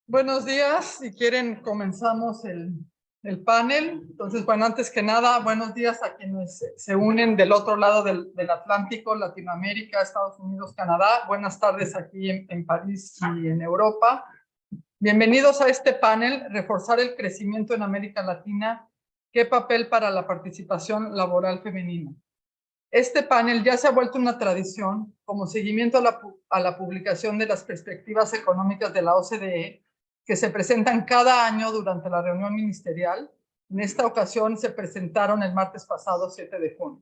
Buenos días, si quieren comenzamos el panel. Entonces, bueno, antes que nada, buenos días a quienes se unen del otro lado del Atlántico, Latinoamérica, Estados Unidos, Canadá. Buenas tardes aquí en París y en Europa. Bienvenidos a este panel, Reforzar el crecimiento en América Latina, ¿qué papel para la participación laboral femenina? Este panel ya se ha vuelto una tradición como seguimiento a la publicación de las perspectivas económicas de la OCDE, que se presentan cada año durante la reunión ministerial. En esta ocasión se presentaron el martes pasado, 7 de junio.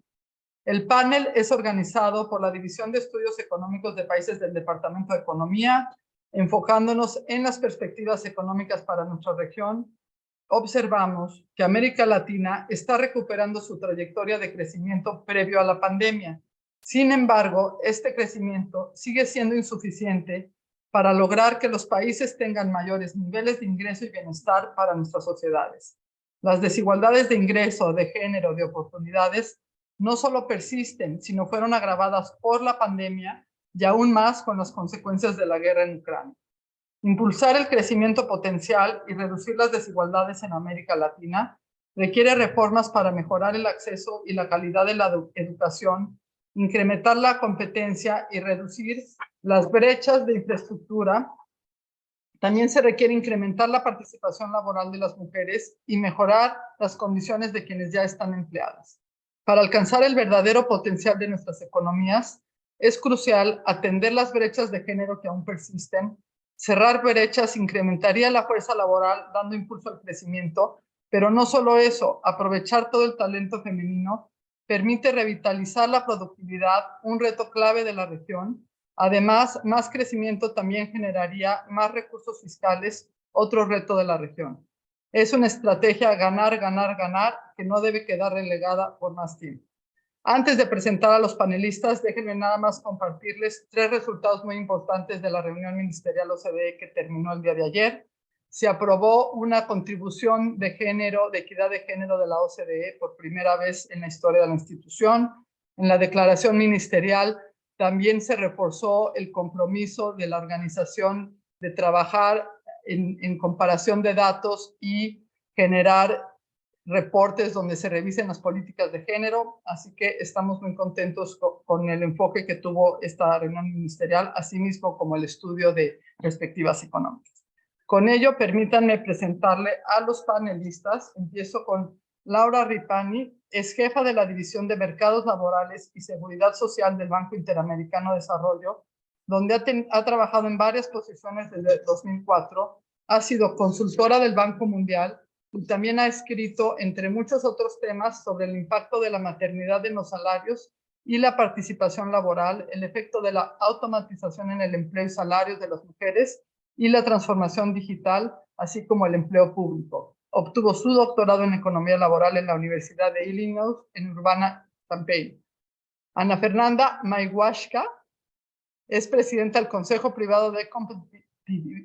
El panel es organizado por la División de Estudios Económicos de Países del Departamento de Economía, enfocándonos en las perspectivas económicas para nuestra región. Observamos que América Latina está recuperando su trayectoria de crecimiento previo a la pandemia. Sin embargo, este crecimiento sigue siendo insuficiente para lograr que los países tengan mayores niveles de ingreso y bienestar para nuestras sociedades. Las desigualdades de ingreso, de género, de oportunidades no solo persisten, sino fueron agravadas por la pandemia y aún más con las consecuencias de la guerra en Ucrania. Impulsar el crecimiento potencial y reducir las desigualdades en América Latina requiere reformas para mejorar el acceso y la calidad de la educación, incrementar la competencia y reducir las brechas de infraestructura. También se requiere incrementar la participación laboral de las mujeres y mejorar las condiciones de quienes ya están empleadas. Para alcanzar el verdadero potencial de nuestras economías, es crucial atender las brechas de género que aún persisten. Cerrar brechas incrementaría la fuerza laboral, dando impulso al crecimiento, pero no solo eso, aprovechar todo el talento femenino permite revitalizar la productividad, un reto clave de la región. Además, más crecimiento también generaría más recursos fiscales, otro reto de la región. Es una estrategia ganar, ganar, ganar, que no debe quedar relegada por más tiempo. Antes de presentar a los panelistas, déjenme nada más compartirles 3 resultados muy importantes de la reunión ministerial OCDE que terminó el día de ayer. Se aprobó una contribución de género, de equidad de género de la OCDE por primera vez en la historia de la institución. En la declaración ministerial también se reforzó el compromiso de la organización de trabajar en comparación de datos y generar reportes donde se revisen las políticas de género, así que estamos muy contentos con el enfoque que tuvo esta reunión ministerial, así mismo como el estudio de perspectivas económicas. Con ello, permítanme presentarle a los panelistas. Empiezo con Laura Ripani, es jefa de la División de Mercados Laborales y Seguridad Social del Banco Interamericano de Desarrollo, donde ha trabajado en varias posiciones desde 2004, ha sido consultora del Banco Mundial y también ha escrito, entre muchos otros temas, sobre el impacto de la maternidad en los salarios y la participación laboral, el efecto de la automatización en el empleo y salarios de las mujeres y la transformación digital, así como el empleo público. Obtuvo su doctorado en Economía Laboral en la Universidad de Illinois en Urbana-Champaign. Ana Fernanda Mayhuashka es presidenta del Consejo Privado de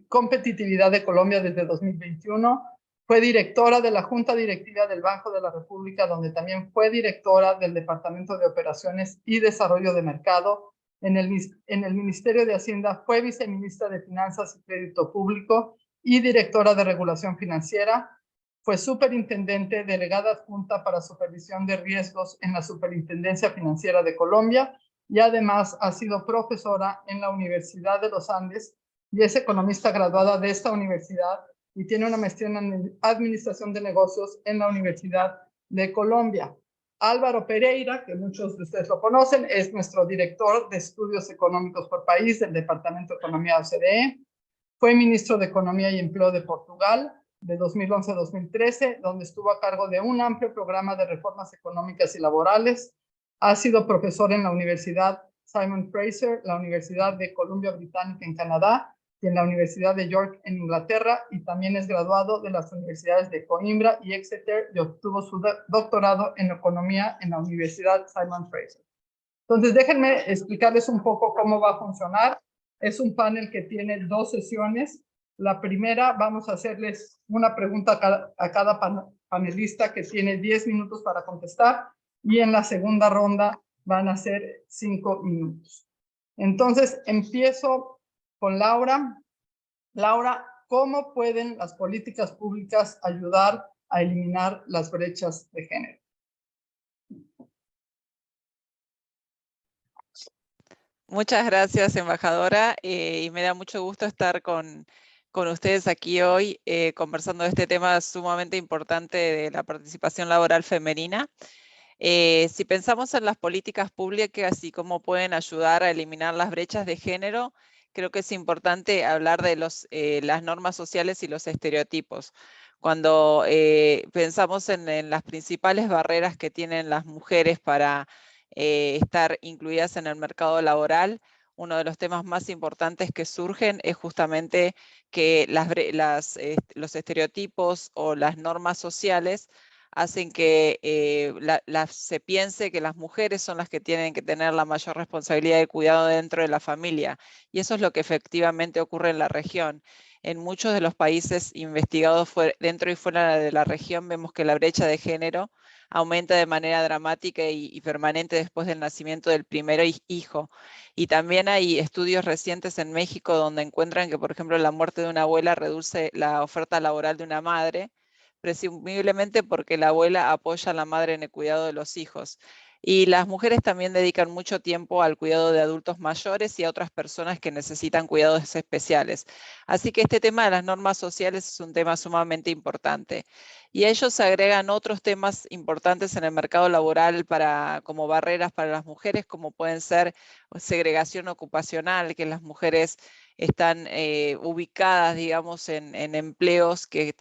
Competitividad de Colombia desde 2021. Fue directora de la Junta Directiva del Banco de la República, donde también fue directora del Departamento de Operaciones y Desarrollo de Mercado. En el Ministerio de Hacienda fue viceministra de Finanzas y Crédito Público y directora de Regulación Financiera. Fue superintendente delegada adjunta para supervisión de riesgos en la Superintendencia Financiera de Colombia y además ha sido profesora en la Universidad de los Andes y es economista graduada de esta universidad y tiene una maestría en Administración de Negocios en la Universidad de Colombia. Álvaro Pereira, que muchos de ustedes lo conocen, es nuestro director de Estudios Económicos por País del Departamento de Economía de OCDE. Fue ministro de Economía y Empleo de Portugal de 2011 a 2013, donde estuvo a cargo de un amplio programa de reformas económicas y laborales. Ha sido profesor en la Universidad Simon Fraser, la Universidad de Columbia Británica en Canadá y en la Universidad de York en Inglaterra, y también es graduado de las universidades de Coimbra y Exeter y obtuvo su doctorado en Economía en la Universidad Simon Fraser. Entonces, déjenme explicarles un poco cómo va a funcionar. Es un panel que tiene 2 sesiones. La primera, vamos a hacerles una pregunta a cada panelista que tiene 10 minutos para contestar, y en la segunda ronda van a ser 5 minutos. Entonces, empiezo con Laura. Laura, cómo pueden las políticas públicas ayudar a eliminar las brechas de género. Muchas gracias, embajadora, y me da mucho gusto estar con ustedes aquí hoy conversando de este tema sumamente importante de la participación laboral femenina. Si pensamos en las políticas públicas y cómo pueden ayudar a eliminar las brechas de género, creo que es importante hablar de las normas sociales y los estereotipos. Cuando pensamos en las principales barreras que tienen las mujeres para estar incluidas en el mercado laboral, uno de los temas más importantes que surgen es justamente que los estereotipos o las normas sociales hacen que se piense que las mujeres son las que tienen que tener la mayor responsabilidad de cuidado dentro de la familia. Y eso es lo que efectivamente ocurre en la región. En muchos de los países investigados dentro y fuera de la región vemos que la brecha de género aumenta de manera dramática y permanente después del nacimiento del primer hijo. Y también hay estudios recientes en México donde encuentran que, por ejemplo, la muerte de una abuela reduce la oferta laboral de una madre, presumiblemente porque la abuela apoya a la madre en el cuidado de los hijos. Y las mujeres también dedican mucho tiempo al cuidado de adultos mayores y a otras personas que necesitan cuidados especiales. Así que este tema de las normas sociales es un tema sumamente importante. Y a ellos se agregan otros temas importantes en el mercado laboral como barreras para las mujeres, como pueden ser segregación ocupacional, que las mujeres están ubicadas, digamos, en empleos que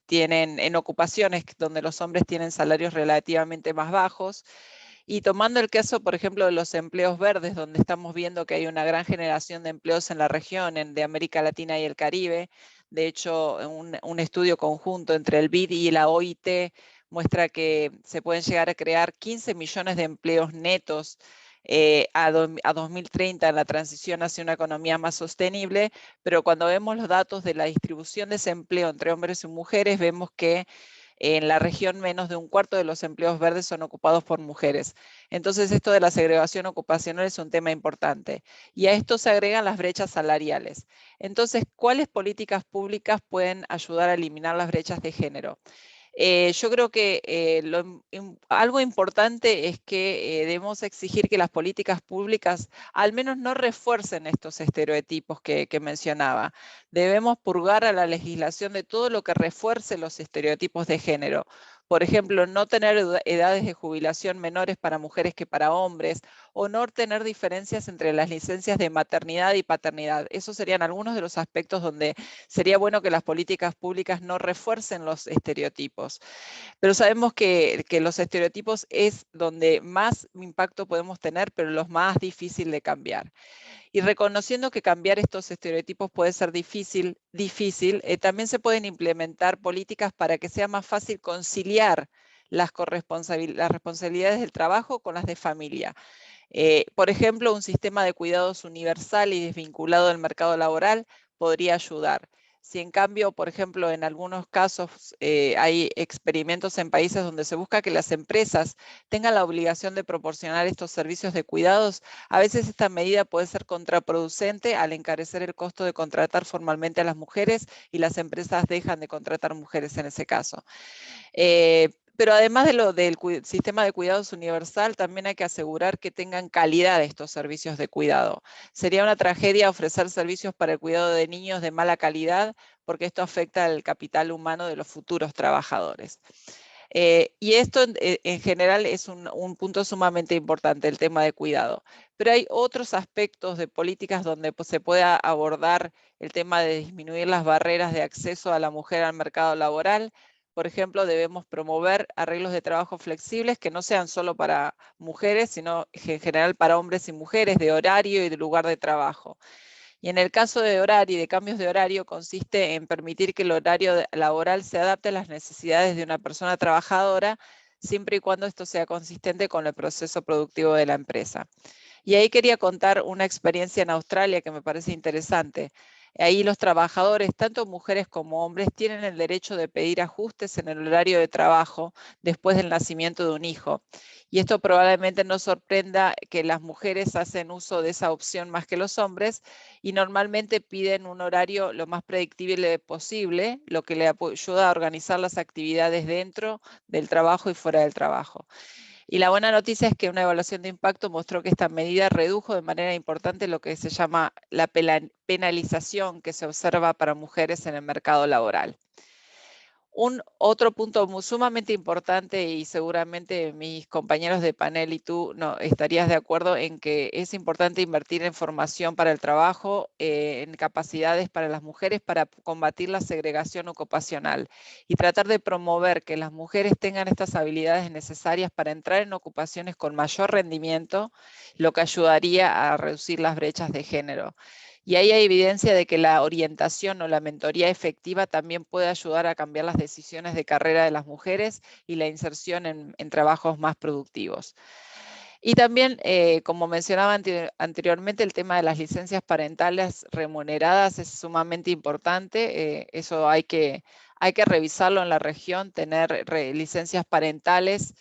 tienen, en ocupaciones donde los hombres tienen salarios relativamente más bajos. Y tomando el caso, por ejemplo, de los empleos verdes, donde estamos viendo que hay una gran generación de empleos en la región, de América Latina y el Caribe. De hecho, un estudio conjunto entre el BID y la OIT muestra que se pueden llegar a crear 15 millones de empleos netos a 2030 en la transición hacia una economía más sostenible, pero cuando vemos los datos de la distribución de ese empleo entre hombres y mujeres, vemos que en la región menos de un cuarto de los empleos verdes son ocupados por mujeres. Entonces esto de la segregación ocupacional es un tema importante. Y a esto se agregan las brechas salariales. Entonces, ¿cuáles políticas públicas pueden ayudar a eliminar las brechas de género? Yo creo que algo importante es que debemos exigir que las políticas públicas al menos no refuercen estos estereotipos que mencionaba. Debemos purgar a la legislación de todo lo que refuerce los estereotipos de género. Por ejemplo, no tener edades de jubilación menores para mujeres que para hombres, o no tener diferencias entre las licencias de maternidad y paternidad. Esos serían algunos de los aspectos donde sería bueno que las políticas públicas no refuercen los estereotipos. Pero sabemos que los estereotipos es donde más impacto podemos tener, pero los más difícil de cambiar. Y reconociendo que cambiar estos estereotipos puede ser difícil, también se pueden implementar políticas para que sea más fácil conciliar las responsabilidades del trabajo con las de familia. Por ejemplo, un sistema de cuidados universal y desvinculado del mercado laboral podría ayudar. Si en cambio, por ejemplo, en algunos casos hay experimentos en países donde se busca que las empresas tengan la obligación de proporcionar estos servicios de cuidados, a veces esta medida puede ser contraproducente al encarecer el costo de contratar formalmente a las mujeres, y las empresas dejan de contratar mujeres en ese caso. Pero además del sistema de cuidados universal, también hay que asegurar que tengan calidad estos servicios de cuidado. Sería una tragedia ofrecer servicios para el cuidado de niños de mala calidad, porque esto afecta al capital humano de los futuros trabajadores. Y esto en general es un punto sumamente importante, el tema de cuidado. Pero hay otros aspectos de políticas donde se pueda abordar el tema de disminuir las barreras de acceso a la mujer al mercado laboral. Por ejemplo, debemos promover arreglos de trabajo flexibles que no sean solo para mujeres, sino en general para hombres y mujeres, de horario y de lugar de trabajo. Y en el caso de horario y de cambios de horario, consiste en permitir que el horario laboral se adapte a las necesidades de una persona trabajadora, siempre y cuando esto sea consistente con el proceso productivo de la empresa. Y ahí quería contar una experiencia en Australia que me parece interesante. Ahí los trabajadores, tanto mujeres como hombres, tienen el derecho de pedir ajustes en el horario de trabajo después del nacimiento de un hijo. Y esto probablemente nos sorprenda que las mujeres hacen uso de esa opción más que los hombres y normalmente piden un horario lo más predictible posible, lo que le ayuda a organizar las actividades dentro del trabajo y fuera del trabajo. Y la buena noticia es que una evaluación de impacto mostró que esta medida redujo de manera importante lo que se llama la penalización que se observa para mujeres en el mercado laboral. Un otro punto sumamente importante, y seguramente mis compañeros de panel y tú no, estarías de acuerdo en que es importante invertir en formación para el trabajo, en capacidades para las mujeres para combatir la segregación ocupacional y tratar de promover que las mujeres tengan estas habilidades necesarias para entrar en ocupaciones con mayor rendimiento, lo que ayudaría a reducir las brechas de género. Y ahí hay evidencia de que la orientación o la mentoría efectiva también puede ayudar a cambiar las decisiones de carrera de las mujeres y la inserción en trabajos más productivos. Y también, como mencionaba anteriormente, el tema de las licencias parentales remuneradas es sumamente importante. Eso hay que revisarlo en la región, tener licencias parentales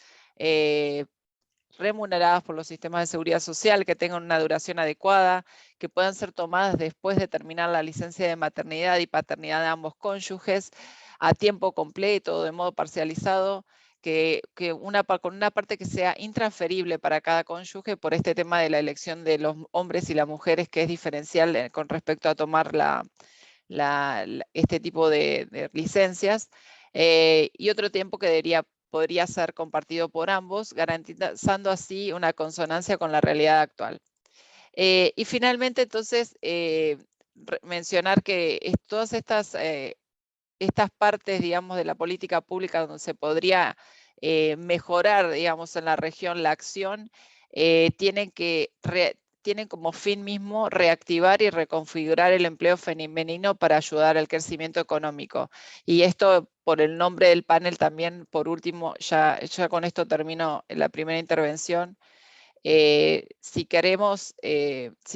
remuneradas por los sistemas de seguridad social, que tengan una duración adecuada, que puedan ser tomadas después de terminar la licencia de maternidad y paternidad de ambos cónyuges, a tiempo completo o de modo parcializado, con una parte que sea intransferible para cada cónyuge por este tema de la elección de los hombres y las mujeres, que es diferencial con respecto a tomar este tipo de licencias, y otro tiempo que podría ser compartido por ambos, garantizando así una consonancia con la realidad actual. Y finalmente, entonces, mencionar que todas estas partes, digamos, de la política pública donde se podría mejorar, digamos, en la región la acción, tienen como fin mismo reactivar y reconfigurar el empleo femenino para ayudar al crecimiento económico. Y esto, por el nombre del panel también, por último, ya con esto termino la primera intervención. Si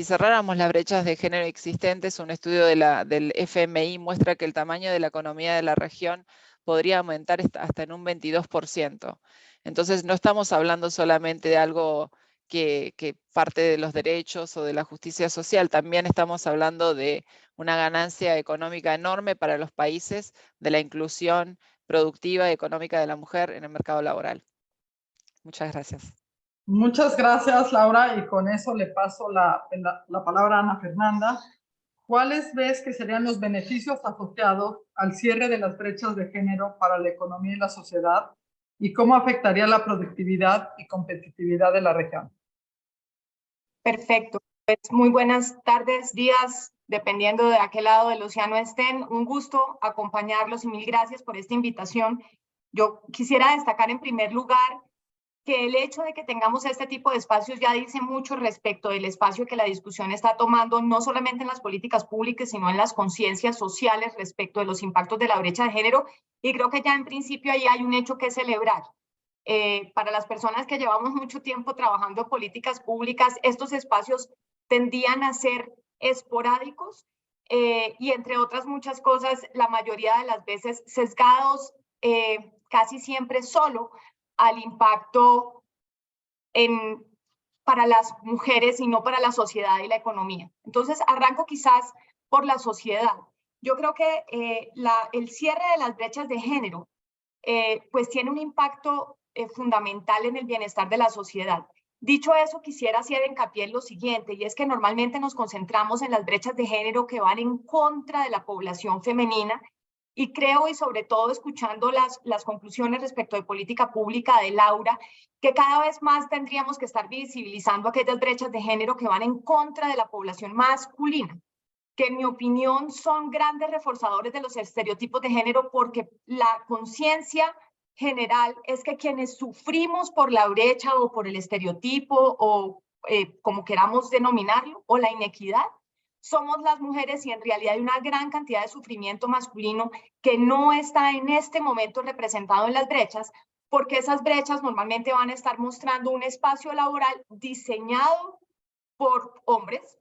cerráramos las brechas de género existentes, un estudio del FMI muestra que el tamaño de la economía de la región podría aumentar hasta en un 22%. Entonces, no estamos hablando solamente de algo que parte de los derechos o de la justicia social, también estamos hablando de una ganancia económica enorme para los países de la inclusión productiva y económica de la mujer en el mercado laboral. Muchas gracias. Muchas gracias, Laura, y con eso le paso la palabra a Ana Fernanda. ¿Cuáles ves que serían los beneficios asociados al cierre de las brechas de género para la economía y la sociedad? ¿Y cómo afectaría la productividad y competitividad de la región? Perfecto. Pues muy buenas tardes, días, dependiendo de a qué lado del océano estén. Un gusto acompañarlos y mil gracias por esta invitación. Yo quisiera destacar en primer lugar que el hecho de que tengamos este tipo de espacios ya dice mucho respecto del espacio que la discusión está tomando, no solamente en las políticas públicas, sino en las conciencias sociales respecto de los impactos de la brecha de género. Y creo que ya en principio ahí hay un hecho que celebrar. Para las personas que llevamos mucho tiempo trabajando en políticas públicas, estos espacios tendían a ser esporádicos y entre otras muchas cosas, la mayoría de las veces sesgados casi siempre solo al impacto para las mujeres y no para la sociedad y la economía. Entonces, arranco quizás por la sociedad. Yo creo que el cierre de las brechas de género pues tiene un impacto fundamental en el bienestar de la sociedad. Dicho eso, quisiera hacer hincapié en lo siguiente, y es que normalmente nos concentramos en las brechas de género que van en contra de la población femenina, y creo, y sobre todo escuchando las conclusiones respecto de política pública de Laura, que cada vez más tendríamos que estar visibilizando aquellas brechas de género que van en contra de la población masculina, que en mi opinión son grandes reforzadores de los estereotipos de género, porque la conciencia general es que quienes sufrimos por la brecha o por el estereotipo o como queramos denominarlo, o la inequidad, somos las mujeres, y en realidad hay una gran cantidad de sufrimiento masculino que no está en este momento representado en las brechas, porque esas brechas normalmente van a estar mostrando un espacio laboral diseñado por hombres,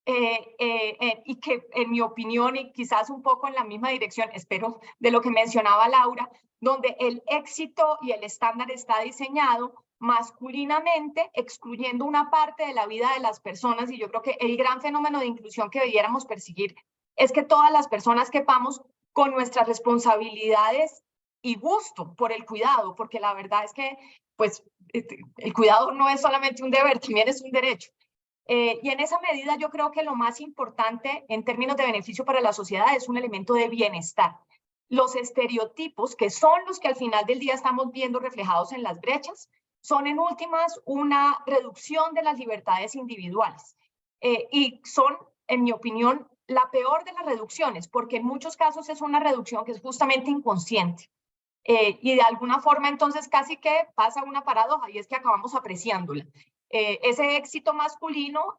y que en mi opinión, y quizás un poco en la misma dirección, espero, de lo que mencionaba Laura, donde el éxito y el estándar está diseñado masculinamente, excluyendo una parte de la vida de las personas, y yo creo que el gran fenómeno de inclusión que debiéramos perseguir es que todas las personas quepamos con nuestras responsabilidades y gusto por el cuidado, porque la verdad es que pues, el cuidado no es solamente un deber, también es un derecho. Y en esa medida yo creo que lo más importante en términos de beneficio para la sociedad es un elemento de bienestar. Los estereotipos, que son los que al final del día estamos viendo reflejados en las brechas, son en últimas una reducción de las libertades individuales. Y son, en mi opinión, la peor de las reducciones, porque en muchos casos es una reducción que es justamente inconsciente. Y de alguna forma entonces casi que pasa una paradoja y es que acabamos apreciándola. Ese éxito masculino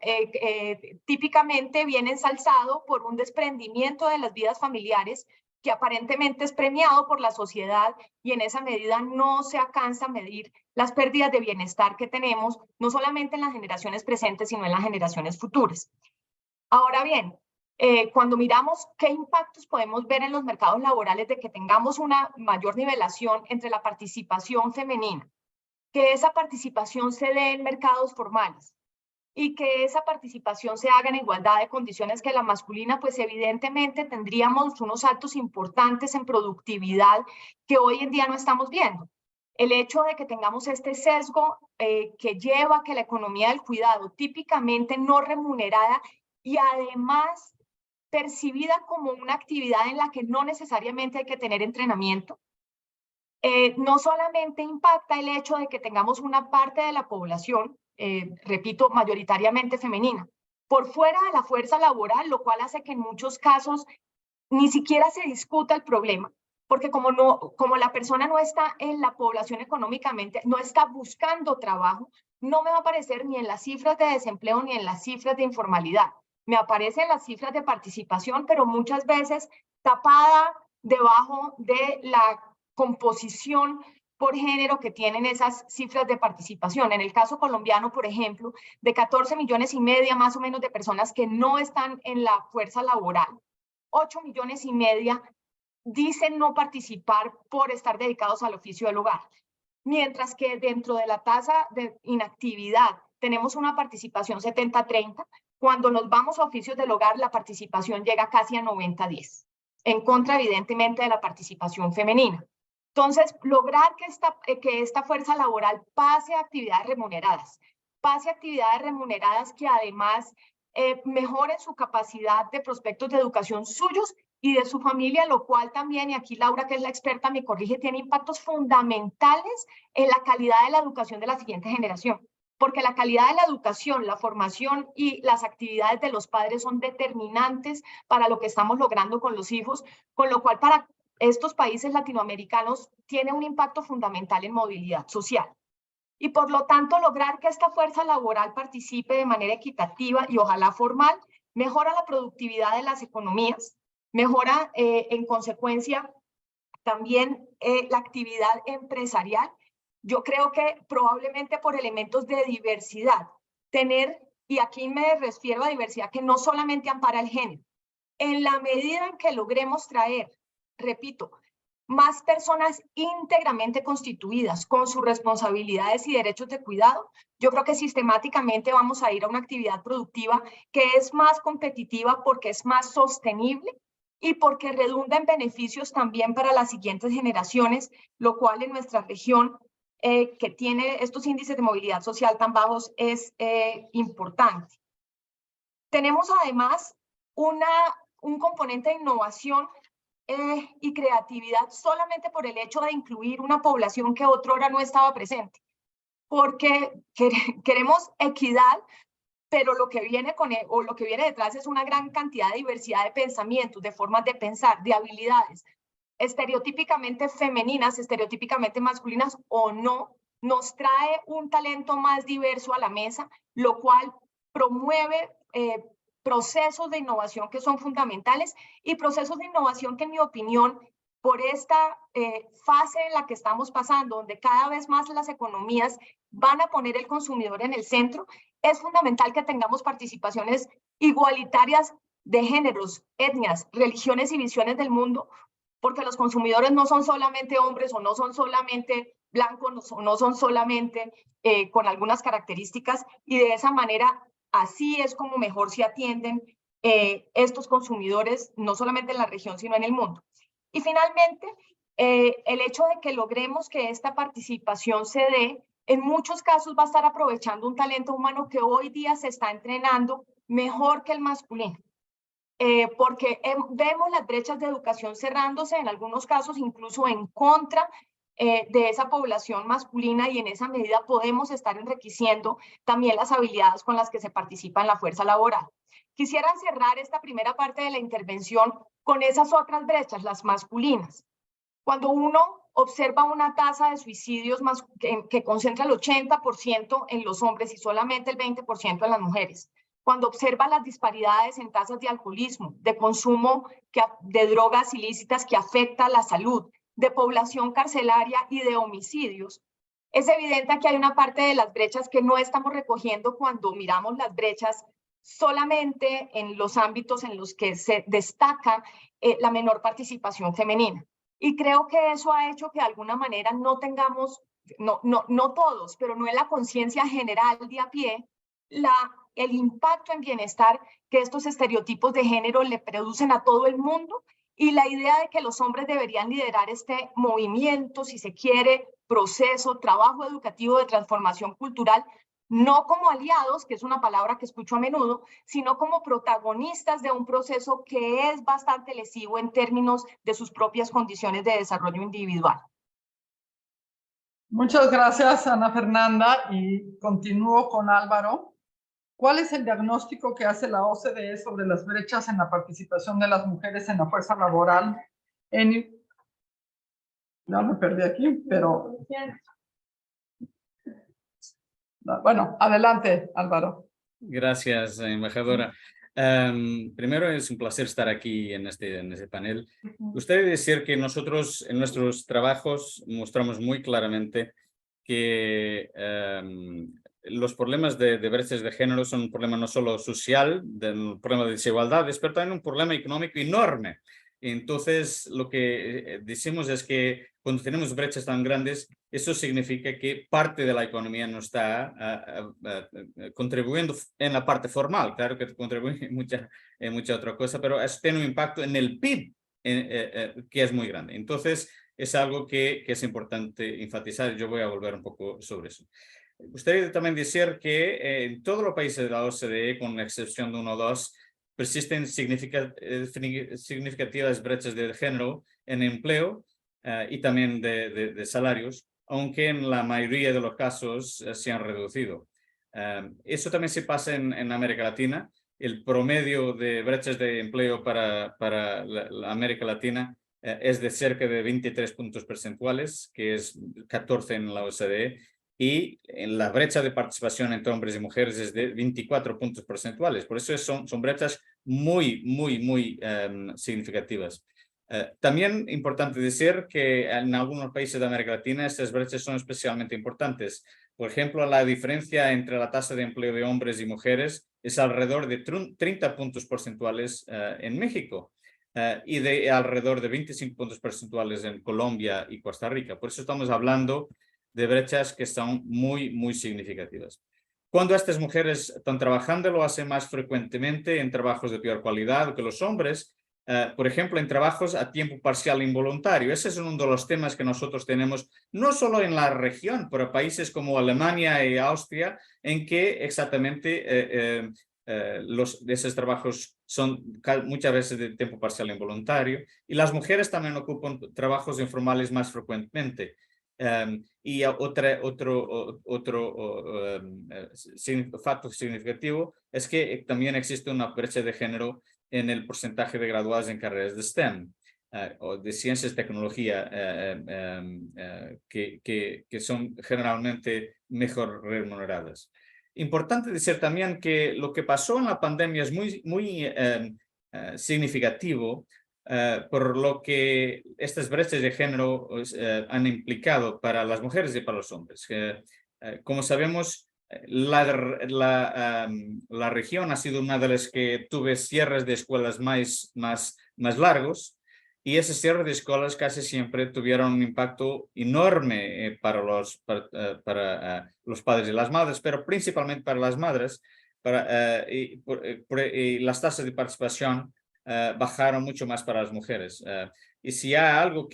típicamente viene ensalzado por un desprendimiento de las vidas familiares que aparentemente es premiado por la sociedad y en esa medida no se alcanza a medir las pérdidas de bienestar que tenemos, no solamente en las generaciones presentes, sino en las generaciones futuras. Ahora bien, cuando miramos qué impactos podemos ver en los mercados laborales de que tengamos una mayor nivelación entre la participación femenina, que esa participación se dé en mercados formales y que esa participación se haga en igualdad de condiciones que la masculina, pues evidentemente tendríamos unos saltos importantes en productividad que hoy en día no estamos viendo. El hecho de que tengamos este sesgo que lleva a que la economía del cuidado, típicamente no remunerada y además percibida como una actividad en la que no necesariamente hay que tener entrenamiento, no solamente impacta el hecho de que tengamos una parte de la población, repito, mayoritariamente femenina, por fuera de la fuerza laboral, lo cual hace que en muchos casos ni siquiera se discuta el problema, porque como la persona no está en la población económicamente, no está buscando trabajo, no me va a aparecer ni en las cifras de desempleo ni en las cifras de informalidad. Me aparecen las cifras de participación, pero muchas veces tapada debajo de la composición por género que tienen esas cifras de participación. En el caso colombiano, por ejemplo, de 14,5 millones más o menos de personas que no están en la fuerza laboral, 8,5 millones dicen no participar por estar dedicados al oficio del hogar. Mientras que dentro de la tasa de inactividad tenemos una participación 70-30, cuando nos vamos a oficios del hogar la participación llega casi a 90-10, en contra evidentemente de la participación femenina. Entonces, lograr que esta fuerza laboral pase a actividades remuneradas que además mejoren su capacidad de prospectos de educación suyos y de su familia, lo cual también, y aquí Laura, que es la experta, me corrige, tiene impactos fundamentales en la calidad de la educación de la siguiente generación. Porque la calidad de la educación, la formación y las actividades de los padres son determinantes para lo que estamos logrando con los hijos, con lo cual para estos países latinoamericanos tiene un impacto fundamental en movilidad social. Y por lo tanto, lograr que esta fuerza laboral participe de manera equitativa y ojalá formal, mejora la productividad de las economías, mejora en consecuencia también la actividad empresarial. Yo creo que probablemente por elementos de diversidad, y aquí me refiero a diversidad que no solamente ampara el género, en la medida en que logremos traer, repito, más personas íntegramente constituidas con sus responsabilidades y derechos de cuidado, yo creo que sistemáticamente vamos a ir a una actividad productiva que es más competitiva porque es más sostenible y porque redunda en beneficios también para las siguientes generaciones, lo cual en nuestra región que tiene estos índices de movilidad social tan bajos es importante. Tenemos además un componente de innovación y creatividad solamente por el hecho de incluir una población que otrora no estaba presente, porque queremos equidad, pero lo que viene lo que viene detrás es una gran cantidad de diversidad de pensamientos, de formas de pensar, de habilidades, estereotípicamente femeninas, estereotípicamente masculinas o no, nos trae un talento más diverso a la mesa, lo cual promueve procesos de innovación que son fundamentales y procesos de innovación que en mi opinión, por esta fase en la que estamos pasando, donde cada vez más las economías van a poner el consumidor en el centro, es fundamental que tengamos participaciones igualitarias de géneros, etnias, religiones y visiones del mundo, porque los consumidores no son solamente hombres o no son solamente blancos o no son solamente con algunas características, y de esa manera así es como mejor se atienden estos consumidores, no solamente en la región, sino en el mundo. Y finalmente, el hecho de que logremos que esta participación se dé, en muchos casos va a estar aprovechando un talento humano que hoy día se está entrenando mejor que el masculino. Porque vemos las brechas de educación cerrándose, en algunos casos incluso en contra de esa población masculina, y en esa medida podemos estar enriqueciendo también las habilidades con las que se participa en la fuerza laboral. Quisiera cerrar esta primera parte de la intervención con esas otras brechas, las masculinas. Cuando uno observa una tasa de suicidios que concentra el 80% en los hombres y solamente el 20% en las mujeres, cuando observa las disparidades en tasas de alcoholismo, de consumo de drogas ilícitas que afecta la salud, de población carcelaria y de homicidios, es evidente que hay una parte de las brechas que no estamos recogiendo cuando miramos las brechas solamente en los ámbitos en los que se destaca la menor participación femenina. Y creo que eso ha hecho que de alguna manera no tengamos, no todos, pero no en la conciencia general de a pie, el impacto en bienestar que estos estereotipos de género le producen a todo el mundo, y la idea de que los hombres deberían liderar este movimiento, si se quiere, proceso, trabajo educativo de transformación cultural, no como aliados, que es una palabra que escucho a menudo, sino como protagonistas de un proceso que es bastante lesivo en términos de sus propias condiciones de desarrollo individual. Muchas gracias, Ana Fernanda, y continúo con Álvaro. ¿Cuál es el diagnóstico que hace la OCDE sobre las brechas en la participación de las mujeres en la fuerza laboral? No me perdí aquí, pero... Bueno, adelante, Álvaro. Gracias, embajadora. Primero, es un placer estar aquí en este panel. Gustaría decir que nosotros en nuestros trabajos mostramos muy claramente que los problemas de brechas de género son un problema no solo social, un problema de desigualdades, pero también un problema económico enorme. Entonces, lo que decimos es que cuando tenemos brechas tan grandes, eso significa que parte de la economía no está contribuyendo en la parte formal. Claro que contribuye en mucha otra cosa, pero eso tiene un impacto en el PIB que es muy grande. Entonces, es algo que es importante enfatizar. Yo voy a volver un poco sobre eso. Gustaría también decir que en todos los países de la OCDE, con la excepción de 1 o 2, persisten significativas brechas de género en empleo y también de salarios, aunque en la mayoría de los casos se han reducido. Eso también se pasa en América Latina. El promedio de brechas de empleo para la América Latina es de cerca de 23 puntos porcentuales, que es 14 en la OCDE, y en la brecha de participación entre hombres y mujeres es de 24 puntos porcentuales. Por eso son brechas muy significativas. También importante decir que en algunos países de América Latina estas brechas son especialmente importantes. Por ejemplo, la diferencia entre la tasa de empleo de hombres y mujeres es alrededor de 30 puntos porcentuales en México y de alrededor de 25 puntos porcentuales en Colombia y Costa Rica. Por eso estamos hablando de brechas que son muy significativas. Cuando estas mujeres están trabajando, lo hacen más frecuentemente en trabajos de peor calidad que los hombres, por ejemplo, en trabajos a tiempo parcial involuntario. Ese es uno de los temas que nosotros tenemos, no solo en la región, pero países como Alemania y Austria, en que exactamente esos trabajos son muchas veces de tiempo parcial involuntario, y las mujeres también ocupan trabajos informales más frecuentemente. Y otro factor significativo es que también existe una brecha de género en el porcentaje de graduados en carreras de STEM o de ciencias y tecnología que son generalmente mejor remuneradas. Importante decir también que lo que pasó en la pandemia es muy significativo por lo que estas brechas de género han implicado para las mujeres y para los hombres. Como sabemos, la región ha sido una de las que tuve cierres de escuelas más largos, y esos cierres de escuelas casi siempre tuvieron un impacto enorme para los padres y las madres, pero principalmente para las madres, y las tasas de participación bajaron mucho más para las mujeres. Y si hay algo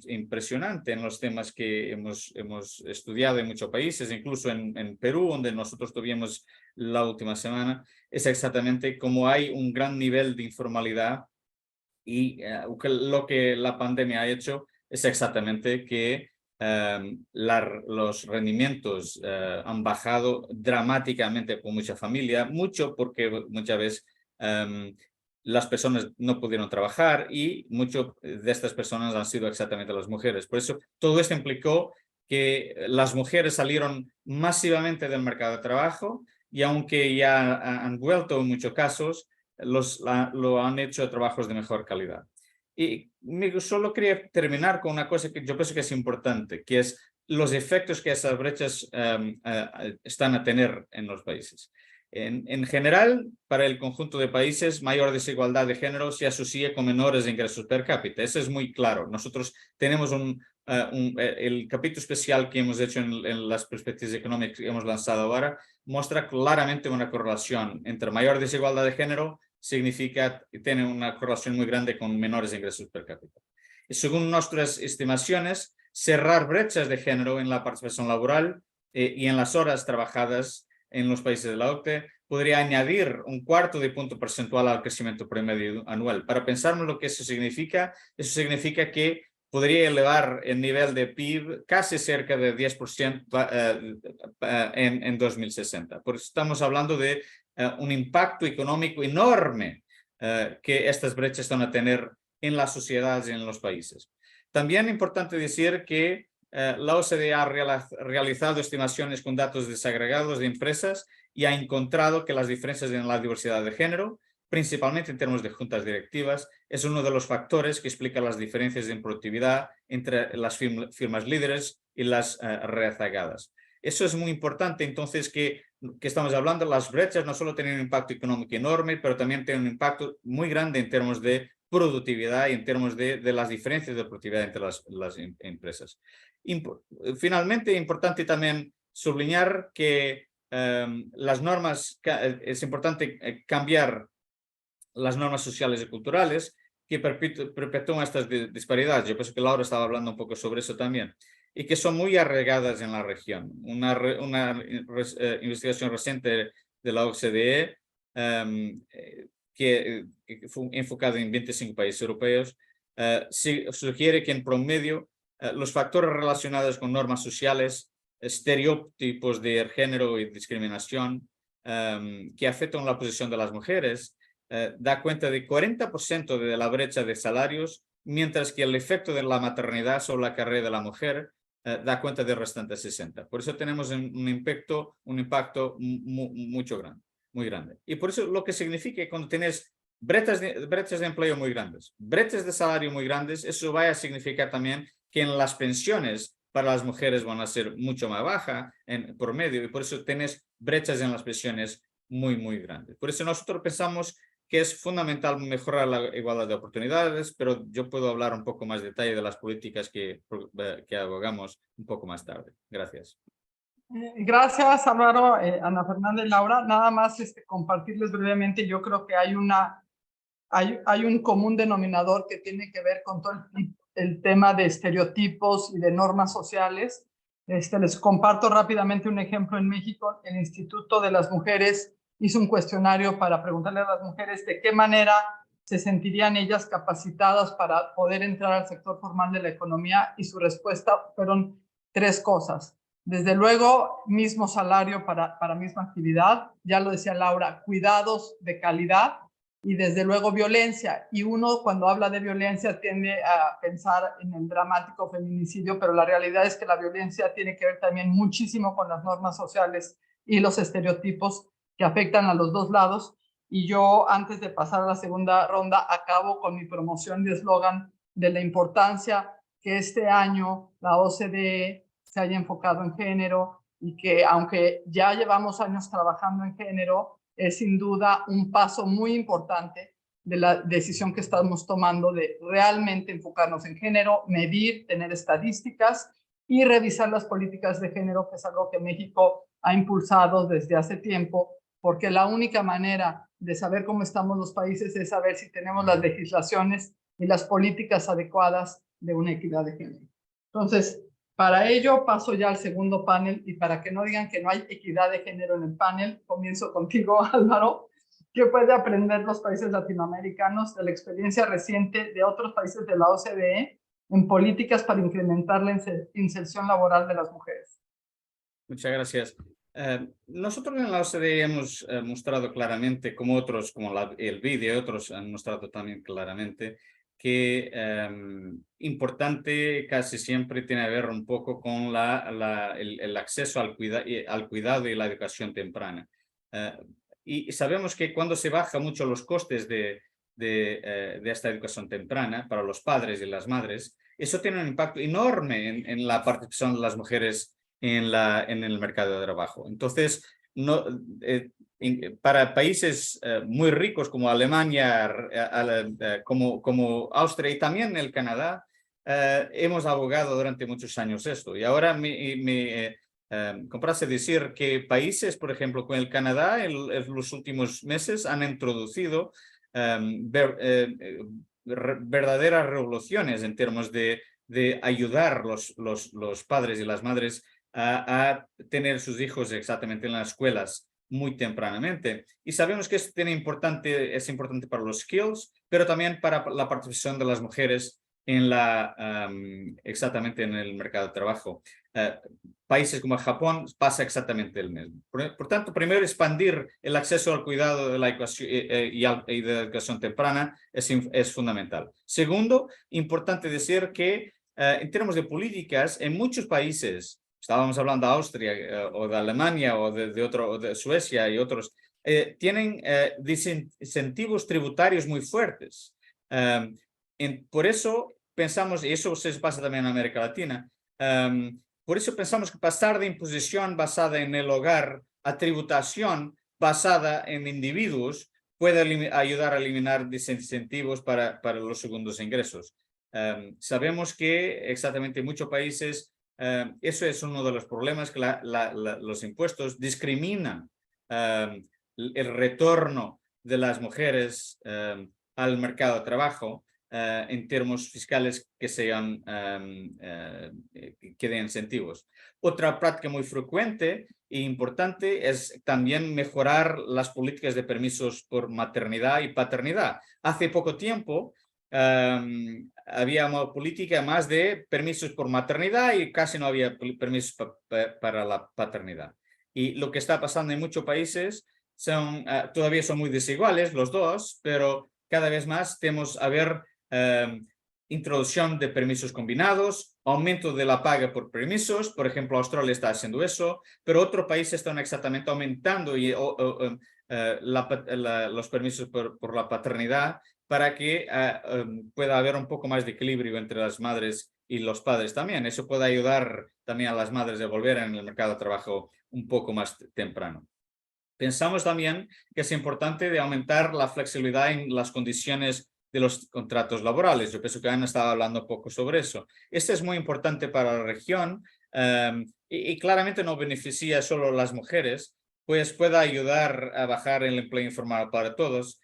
impresionante en los temas que hemos estudiado en muchos países, incluso en Perú, donde nosotros tuvimos la última semana, es exactamente cómo hay un gran nivel de informalidad, y lo que la pandemia ha hecho es exactamente que los rendimientos han bajado dramáticamente por mucha familia, mucho porque muchas veces las personas no pudieron trabajar, y muchas de estas personas han sido exactamente las mujeres. Por eso todo esto implicó que las mujeres salieron masivamente del mercado de trabajo, y aunque ya han vuelto en muchos casos, lo han hecho a trabajos de mejor calidad. Y solo quería terminar con una cosa que yo pienso que es importante, que es los efectos que esas brechas están a tener en los países. En general, para el conjunto de países, mayor desigualdad de género se asocia con menores ingresos per cápita. Eso es muy claro. Nosotros tenemos el capítulo especial que hemos hecho en las perspectivas económicas que hemos lanzado ahora, muestra claramente una correlación entre mayor desigualdad de género, tiene una correlación muy grande con menores ingresos per cápita. Y según nuestras estimaciones, cerrar brechas de género en la participación laboral y en las horas trabajadas en los países de la OCDE podría añadir un cuarto de punto porcentual al crecimiento promedio anual. Para pensar en lo que eso significa que podría elevar el nivel de PIB casi cerca de 10% en 2060. Por eso estamos hablando de un impacto económico enorme que estas brechas van a tener en las sociedades y en los países. También es importante decir que la OCDE ha realizado estimaciones con datos desagregados de empresas y ha encontrado que las diferencias en la diversidad de género, principalmente en términos de juntas directivas, es uno de los factores que explica las diferencias en productividad entre las firmas líderes y las rezagadas. Eso es muy importante, entonces, que estamos hablando, las brechas no solo tienen un impacto económico enorme, pero también tienen un impacto muy grande en términos de productividad y en términos de las diferencias de productividad entre las empresas. Finalmente, es importante también subrayar que las normas, es importante cambiar las normas sociales y culturales que perpetúan estas disparidades. Yo pienso que Laura estaba hablando un poco sobre eso también, y que son muy arraigadas en la región. Una investigación reciente de la OCDE que fue enfocada en 25 países europeos sugiere que en promedio los factores relacionados con normas sociales, estereotipos de género y discriminación que afectan la posición de las mujeres da cuenta de 40% de la brecha de salarios, mientras que el efecto de la maternidad sobre la carrera de la mujer da cuenta del restante 60%. Por eso tenemos un impacto muy grande. Y por eso lo que significa que cuando tienes brechas de empleo muy grandes, brechas de salario muy grandes, eso va a significar también que en las pensiones para las mujeres van a ser mucho más bajas en promedio, y por eso tienes brechas en las pensiones muy grandes. Por eso nosotros pensamos que es fundamental mejorar la igualdad de oportunidades, pero yo puedo hablar un poco más de detalle de las políticas que abogamos un poco más tarde. Gracias. Gracias, Álvaro, Ana Fernanda y Laura. Nada más compartirles brevemente, yo creo que hay un común denominador que tiene que ver con todo el tema de estereotipos y de normas sociales. Les comparto rápidamente un ejemplo. En México, el Instituto de las Mujeres hizo un cuestionario para preguntarle a las mujeres de qué manera se sentirían ellas capacitadas para poder entrar al sector formal de la economía, y su respuesta fueron 3 cosas. Desde luego, mismo salario para misma actividad, ya lo decía Laura, cuidados de calidad, y desde luego violencia. Y uno, cuando habla de violencia, tiende a pensar en el dramático feminicidio, pero la realidad es que la violencia tiene que ver también muchísimo con las normas sociales y los estereotipos que afectan a los dos lados. Y yo, antes de pasar a la segunda ronda, acabo con mi promoción de eslogan de la importancia que este año la OCDE se haya enfocado en género, y que aunque ya llevamos años trabajando en género, es sin duda un paso muy importante de la decisión que estamos tomando de realmente enfocarnos en género, medir, tener estadísticas y revisar las políticas de género, que es algo que México ha impulsado desde hace tiempo, porque la única manera de saber cómo estamos los países es saber si tenemos las legislaciones y las políticas adecuadas de una equidad de género. Entonces, para ello paso ya al segundo panel, y para que no digan que no hay equidad de género en el panel, comienzo contigo, Álvaro. ¿Qué puede aprender los países latinoamericanos de la experiencia reciente de otros países de la OCDE en políticas para incrementar la inserción laboral de las mujeres? Muchas gracias. Nosotros en la OCDE hemos mostrado claramente, como otros, como el vídeo y otros han mostrado también claramente, que importante casi siempre tiene que ver un poco con el acceso al cuidado y la educación temprana. Y sabemos que cuando se baja mucho los costes de esta educación temprana para los padres y las madres, eso tiene un impacto enorme en la participación de las mujeres en el mercado de trabajo. Entonces, para países muy ricos como Alemania, como Austria y también el Canadá, hemos abogado durante muchos años esto. Y ahora me complace decir que países, por ejemplo, con el Canadá, en los últimos meses han introducido verdaderas revoluciones en términos de ayudar los padres y las madres a tener sus hijos exactamente en las escuelas muy tempranamente. Y sabemos que esto es importante para los skills, pero también para la participación de las mujeres exactamente en el mercado de trabajo. Países como Japón pasa exactamente el mismo. Por tanto, primero, expandir el acceso al cuidado de la educación y de la educación temprana es fundamental. Segundo, importante decir que en términos de políticas, en muchos países, estábamos hablando de Austria o de Alemania o de Suecia y otros, tienen incentivos tributarios muy fuertes. Por eso pensamos, y eso se pasa también en América Latina, por eso pensamos que pasar de imposición basada en el hogar a tributación basada en individuos puede ayudar a eliminar desincentivos para los segundos ingresos. Sabemos que exactamente en muchos países eso es uno de los problemas, que los impuestos discriminan el retorno de las mujeres al mercado de trabajo en términos fiscales que den incentivos. Otra práctica muy frecuente e importante es también mejorar las políticas de permisos por maternidad y paternidad. Hace poco tiempo había una política más de permisos por maternidad y casi no había permisos para la paternidad. Y lo que está pasando en muchos países todavía son muy desiguales los dos, pero cada vez más tenemos a ver introducción de permisos combinados, aumento de la paga por permisos. Por ejemplo, Australia está haciendo eso, pero otros países están exactamente aumentando los permisos por la paternidad, para que pueda haber un poco más de equilibrio entre las madres y los padres también. Eso puede ayudar también a las madres a volver en el mercado de trabajo un poco más temprano. Pensamos también que es importante de aumentar la flexibilidad en las condiciones de los contratos laborales. Yo pienso que Ana estaba hablando un poco sobre eso. Esto es muy importante para la región y claramente no beneficia solo a las mujeres, pues puede ayudar a bajar el empleo informal para todos.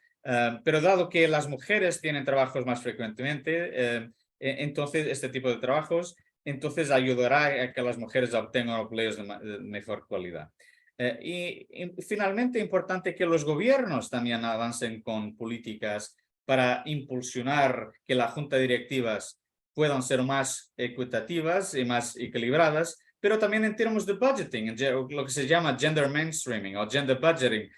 Pero dado que las mujeres tienen trabajos más frecuentemente, entonces este tipo de trabajos, entonces ayudará a que las mujeres obtengan empleos de mejor calidad. Y finalmente, importante que los gobiernos también avancen con políticas para impulsionar que las juntas directivas puedan ser más equitativas y más equilibradas, pero también en términos de budgeting, lo que se llama gender mainstreaming o gender budgeting.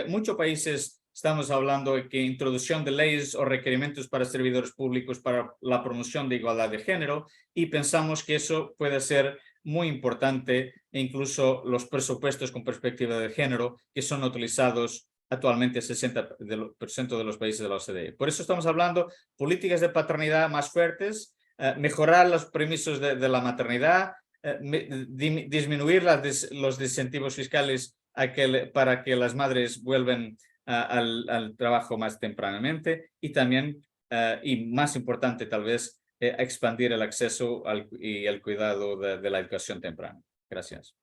Muchos países estamos hablando de que introducción de leyes o requerimientos para servidores públicos para la promoción de igualdad de género, y pensamos que eso puede ser muy importante, e incluso los presupuestos con perspectiva de género que son utilizados actualmente el 60% de los países de la OCDE. Por eso estamos hablando políticas de paternidad más fuertes, mejorar los permisos de la maternidad, disminuir los incentivos fiscales para que las madres vuelvan al trabajo más tempranamente y también, y más importante tal vez, expandir el acceso y el cuidado de la educación temprana. Gracias.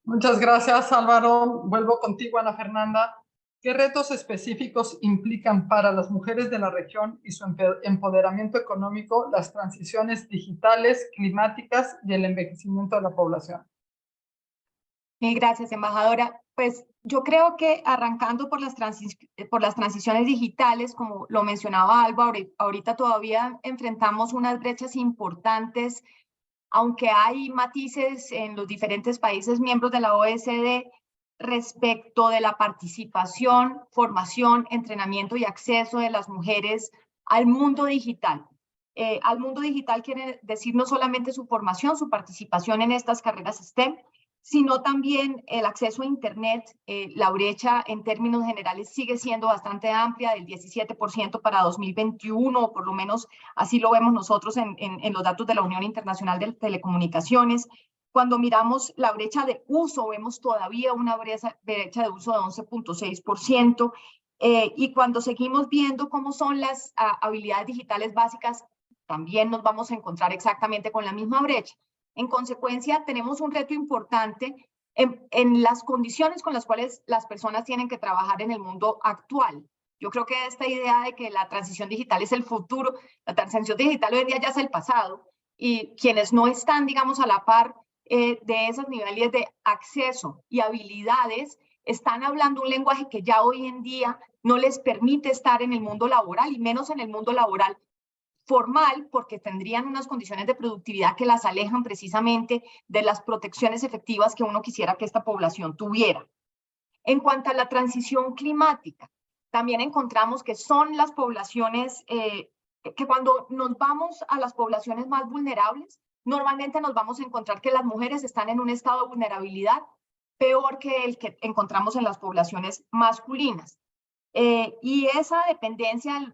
Muchas gracias, Álvaro. Vuelvo contigo, Ana Fernanda. ¿Qué retos específicos implican para las mujeres de la región y su empoderamiento económico las transiciones digitales, climáticas y el envejecimiento de la población? Gracias, embajadora. Pues yo creo que arrancando por las transiciones digitales, como lo mencionaba Alba, ahorita todavía enfrentamos unas brechas importantes, aunque hay matices en los diferentes países miembros de la OECD respecto de la participación, formación, entrenamiento y acceso de las mujeres al mundo digital. Al mundo digital quiere decir no solamente su formación, su participación en estas carreras STEM, sino también el acceso a Internet. La brecha en términos generales sigue siendo bastante amplia, del 17% para 2021, o por lo menos así lo vemos nosotros en los datos de la Unión Internacional de Telecomunicaciones. Cuando miramos la brecha de uso, vemos todavía una brecha de uso de 11.6%. Y cuando seguimos viendo cómo son las habilidades digitales básicas, también nos vamos a encontrar exactamente con la misma brecha. En consecuencia, tenemos un reto importante en las condiciones con las cuales las personas tienen que trabajar en el mundo actual. Yo creo que esta idea de que la transición digital es el futuro, la transición digital hoy en día ya es el pasado, y quienes no están, digamos, a la par de esos niveles de acceso y habilidades, están hablando un lenguaje que ya hoy en día no les permite estar en el mundo laboral, y menos en el mundo laboral formal, porque tendrían unas condiciones de productividad que las alejan precisamente de las protecciones efectivas que uno quisiera que esta población tuviera. En cuanto a la transición climática, también encontramos que son las poblaciones, que cuando nos vamos a las poblaciones más vulnerables, normalmente nos vamos a encontrar que las mujeres están en un estado de vulnerabilidad peor que el que encontramos en las poblaciones masculinas. Y esa dependencia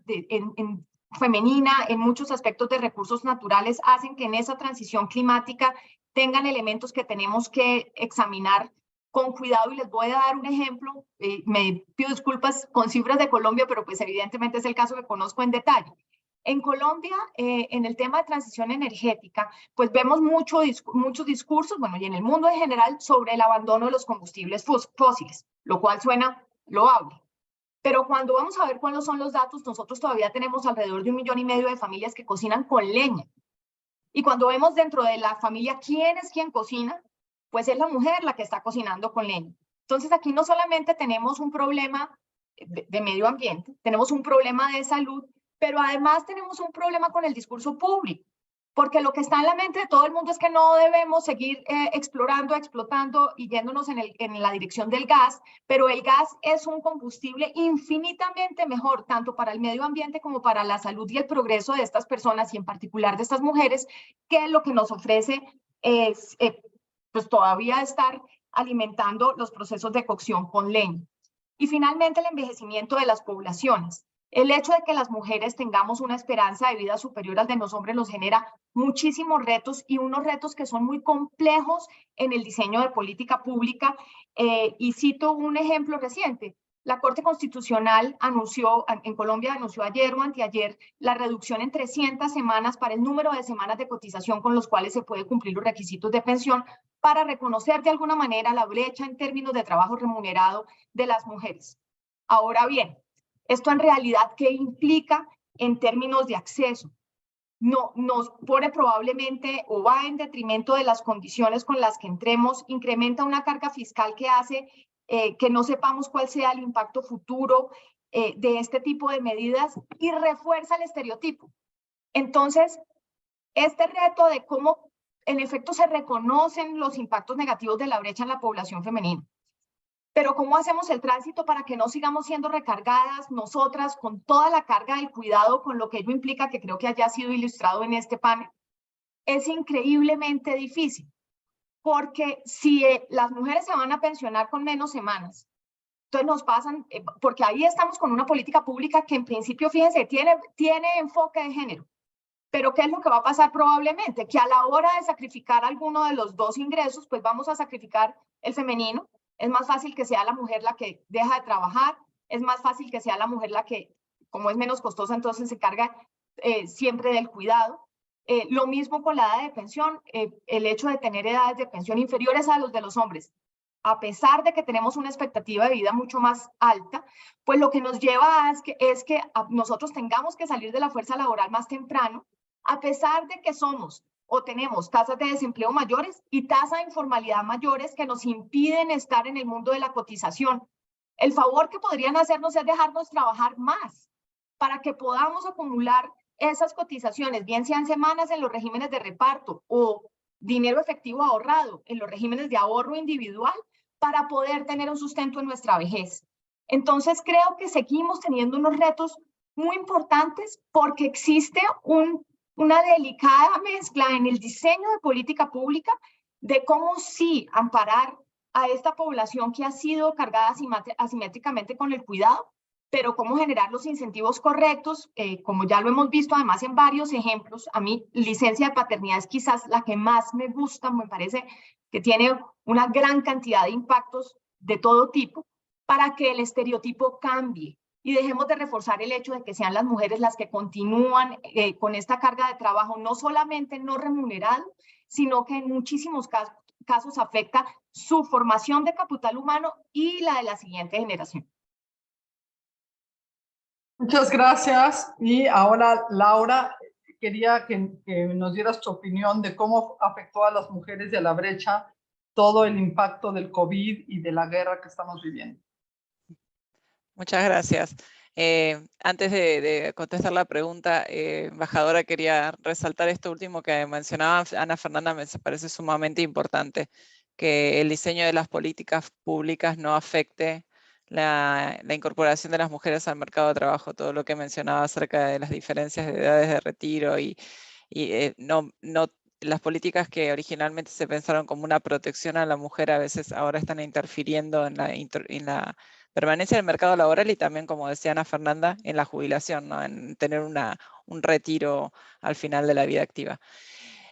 femenina en muchos aspectos de recursos naturales hacen que en esa transición climática tengan elementos que tenemos que examinar con cuidado, y les voy a dar un ejemplo. Me pido disculpas con cifras de Colombia, pero pues evidentemente es el caso que conozco en detalle. En Colombia, en el tema de transición energética, pues vemos muchos discursos, bueno, y en el mundo en general, sobre el abandono de los combustibles fósiles, lo cual suena loable. Pero cuando vamos a ver cuáles son los datos, nosotros todavía tenemos alrededor de 1,5 millones de familias que cocinan con leña. Y cuando vemos dentro de la familia quién es quien cocina, pues es la mujer la que está cocinando con leña. Entonces aquí no solamente tenemos un problema de medio ambiente, tenemos un problema de salud, pero además tenemos un problema con el discurso público. Porque lo que está en la mente de todo el mundo es que no debemos seguir explotando y yéndonos en la dirección del gas, pero el gas es un combustible infinitamente mejor, tanto para el medio ambiente como para la salud y el progreso de estas personas, y en particular de estas mujeres, que lo que nos ofrece es pues todavía estar alimentando los procesos de cocción con leña. Y finalmente, el envejecimiento de las poblaciones. El hecho de que las mujeres tengamos una esperanza de vida superior al de los hombres nos genera muchísimos retos, y unos retos que son muy complejos en el diseño de política pública. Y cito un ejemplo reciente. La Corte Constitucional en Colombia anunció ayer o anteayer la reducción en 300 semanas para el número de semanas de cotización con los cuales se puede cumplir los requisitos de pensión, para reconocer de alguna manera la brecha en términos de trabajo remunerado de las mujeres. Ahora bien, esto en realidad, ¿qué implica en términos de acceso? No, nos pone probablemente, o va en detrimento de las condiciones con las que entremos, incrementa una carga fiscal que hace que no sepamos cuál sea el impacto futuro de este tipo de medidas, y refuerza el estereotipo. Entonces, este reto de cómo en efecto se reconocen los impactos negativos de la brecha en la población femenina, pero ¿cómo hacemos el tránsito para que no sigamos siendo recargadas nosotras con toda la carga del cuidado, con lo que ello implica, que creo que haya sido ilustrado en este panel? Es increíblemente difícil, porque si las mujeres se van a pensionar con menos semanas, entonces nos pasan, porque ahí estamos con una política pública que en principio, fíjense, tiene enfoque de género, Pero ¿qué es lo que va a pasar probablemente? Que a la hora de sacrificar alguno de los dos ingresos, pues vamos a sacrificar el femenino. Es más fácil que sea la mujer la que deja de trabajar, es más fácil que sea la mujer la que, como es menos costosa, entonces se encarga siempre del cuidado. Lo mismo con la edad de pensión, el hecho de tener edades de pensión inferiores a los de los hombres, a pesar de que tenemos una expectativa de vida mucho más alta, pues lo que nos lleva es que nosotros tengamos que salir de la fuerza laboral más temprano, a pesar de que somos o tenemos tasas de desempleo mayores y tasas de informalidad mayores que nos impiden estar en el mundo de la cotización. El favor que podrían hacernos es dejarnos trabajar más para que podamos acumular esas cotizaciones, bien sean semanas en los regímenes de reparto o dinero efectivo ahorrado en los regímenes de ahorro individual para poder tener un sustento en nuestra vejez. Entonces creo que seguimos teniendo unos retos muy importantes porque existe una delicada mezcla en el diseño de política pública de cómo sí amparar a esta población que ha sido cargada asimétricamente con el cuidado, pero cómo generar los incentivos correctos, como ya lo hemos visto además en varios ejemplos. A mí licencia de paternidad es quizás la que más me gusta, me parece que tiene una gran cantidad de impactos de todo tipo para que el estereotipo cambie y dejemos de reforzar el hecho de que sean las mujeres las que continúan con esta carga de trabajo, no solamente no remunerado, sino que en muchísimos casos afecta su formación de capital humano y la de la siguiente generación. Muchas gracias. Y ahora, Laura, quería que nos dieras tu opinión de cómo afectó a las mujeres y a la brecha todo el impacto del COVID y de la guerra que estamos viviendo. Muchas gracias. Antes de contestar la pregunta, embajadora, quería resaltar esto último que mencionaba Ana Fernanda, me parece sumamente importante, que el diseño de las políticas públicas no afecte la incorporación de las mujeres al mercado de trabajo, todo lo que mencionaba acerca de las diferencias de edades de retiro y las políticas que originalmente se pensaron como una protección a la mujer a veces ahora están interfiriendo en la permanencia del mercado laboral y también, como decía Ana Fernanda, en la jubilación, ¿no? En tener un retiro al final de la vida activa.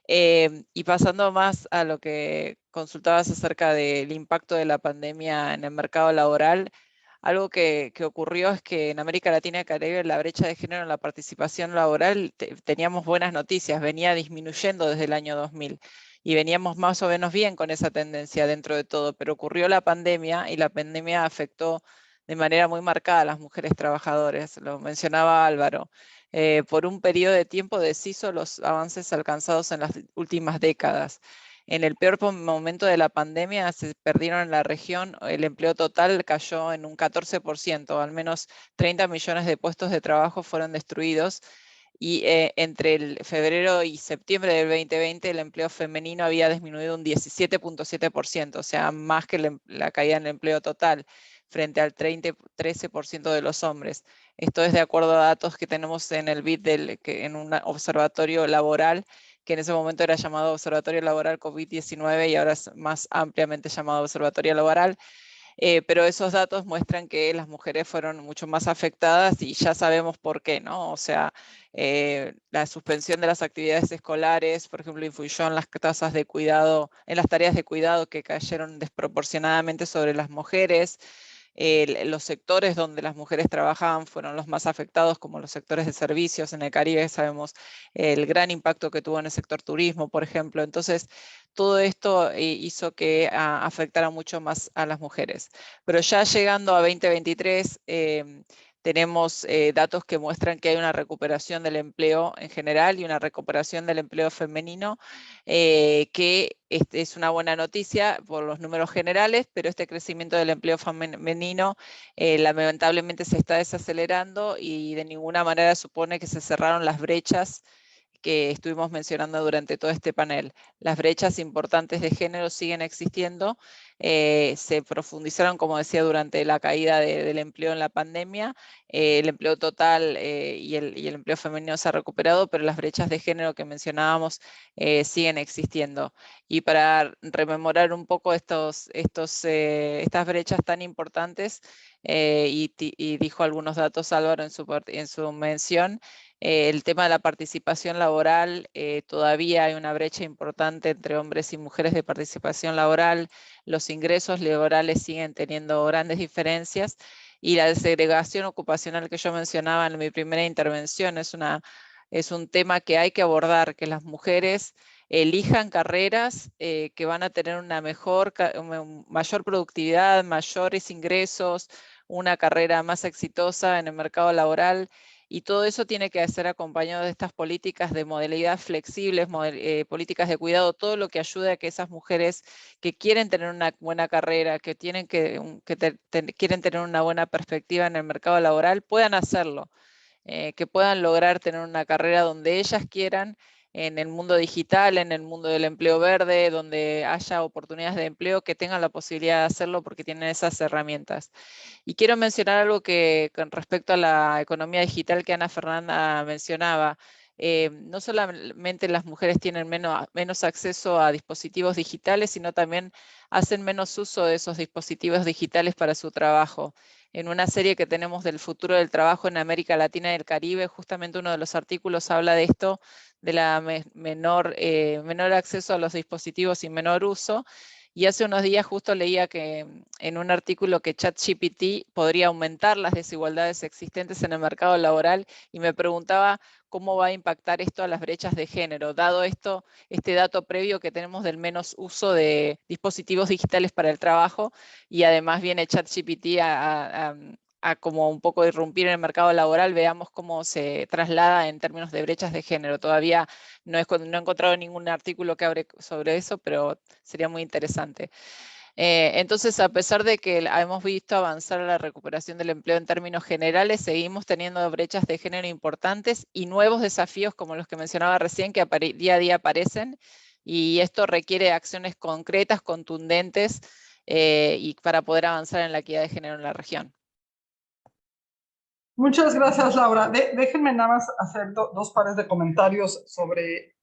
Y pasando más a lo que consultabas acerca del impacto de la pandemia en el mercado laboral, algo que ocurrió es que en América Latina y Caribe la brecha de género en la participación laboral, teníamos buenas noticias, venía disminuyendo desde el año 2000 y veníamos más o menos bien con esa tendencia dentro de todo, pero ocurrió la pandemia y la pandemia afectó de manera muy marcada a las mujeres trabajadoras, lo mencionaba Álvaro. Por un periodo de tiempo deshizo los avances alcanzados en las últimas décadas. En el peor momento de la pandemia se perdieron en la región, el empleo total cayó en un 14%, al menos 30 millones de puestos de trabajo fueron destruidos y entre el febrero y septiembre del 2020 el empleo femenino había disminuido un 17.7%, o sea, más que la caída en el empleo total, frente al 13% de los hombres. Esto es de acuerdo a datos que tenemos en el BID, en un observatorio laboral, que en ese momento era llamado Observatorio Laboral COVID-19 y ahora es más ampliamente llamado Observatorio Laboral. Pero esos datos muestran que las mujeres fueron mucho más afectadas y ya sabemos por qué, ¿no? O sea, la suspensión de las actividades escolares, por ejemplo, influyó en las tasas de cuidado, en las tareas de cuidado que cayeron desproporcionadamente sobre las mujeres. Los sectores donde las mujeres trabajaban fueron los más afectados, como los sectores de servicios. En el Caribe sabemos el gran impacto que tuvo en el sector turismo, por ejemplo. Entonces, todo esto hizo que afectara mucho más a las mujeres. Pero ya llegando a 2023, tenemos datos que muestran que hay una recuperación del empleo en general y una recuperación del empleo femenino, que es una buena noticia por los números generales, pero este crecimiento del empleo femenino lamentablemente se está desacelerando y de ninguna manera supone que se cerraron las brechas que estuvimos mencionando durante todo este panel. Las brechas importantes de género siguen existiendo, se profundizaron, como decía, durante la caída del empleo en la pandemia, el empleo total y el empleo femenino se ha recuperado, pero las brechas de género que mencionábamos siguen existiendo. Y para rememorar un poco estas brechas tan importantes, y dijo algunos datos Álvaro en su mención. El tema de la participación laboral, todavía hay una brecha importante entre hombres y mujeres de participación laboral, los ingresos laborales siguen teniendo grandes diferencias y la segregación ocupacional que yo mencionaba en mi primera intervención es un tema que hay que abordar, que las mujeres elijan carreras que van a tener una mayor productividad, mayores ingresos, una carrera más exitosa en el mercado laboral, y todo eso tiene que ser acompañado de estas políticas de modalidad flexibles, políticas de cuidado, todo lo que ayude a que esas mujeres que quieren tener una buena carrera, que quieren tener una buena perspectiva en el mercado laboral, puedan hacerlo. Que puedan lograr tener una carrera donde ellas quieran, en el mundo digital, en el mundo del empleo verde, donde haya oportunidades de empleo, que tengan la posibilidad de hacerlo porque tienen esas herramientas. Y quiero mencionar algo que con respecto a la economía digital que Ana Fernanda mencionaba. No solamente las mujeres tienen menos acceso a dispositivos digitales, sino también hacen menos uso de esos dispositivos digitales para su trabajo. En una serie que tenemos del futuro del trabajo en América Latina y el Caribe, justamente uno de los artículos habla de esto, de la menor acceso a los dispositivos y menor uso. Y hace unos días justo leía que en un artículo que ChatGPT podría aumentar las desigualdades existentes en el mercado laboral, y me preguntaba cómo va a impactar esto a las brechas de género, dado este dato previo que tenemos del menos uso de dispositivos digitales para el trabajo, y además viene ChatGPT a como un poco irrumpir en el mercado laboral. Veamos cómo se traslada en términos de brechas de género. Todavía no he encontrado ningún artículo que hable sobre eso, pero sería muy interesante. Entonces, a pesar de que hemos visto avanzar la recuperación del empleo en términos generales, seguimos teniendo brechas de género importantes y nuevos desafíos como los que mencionaba recién, que día a día aparecen, y esto requiere acciones concretas, contundentes, y para poder avanzar en la equidad de género en la región. Muchas gracias, Laura. Déjenme nada más hacer dos pares de comentarios sobre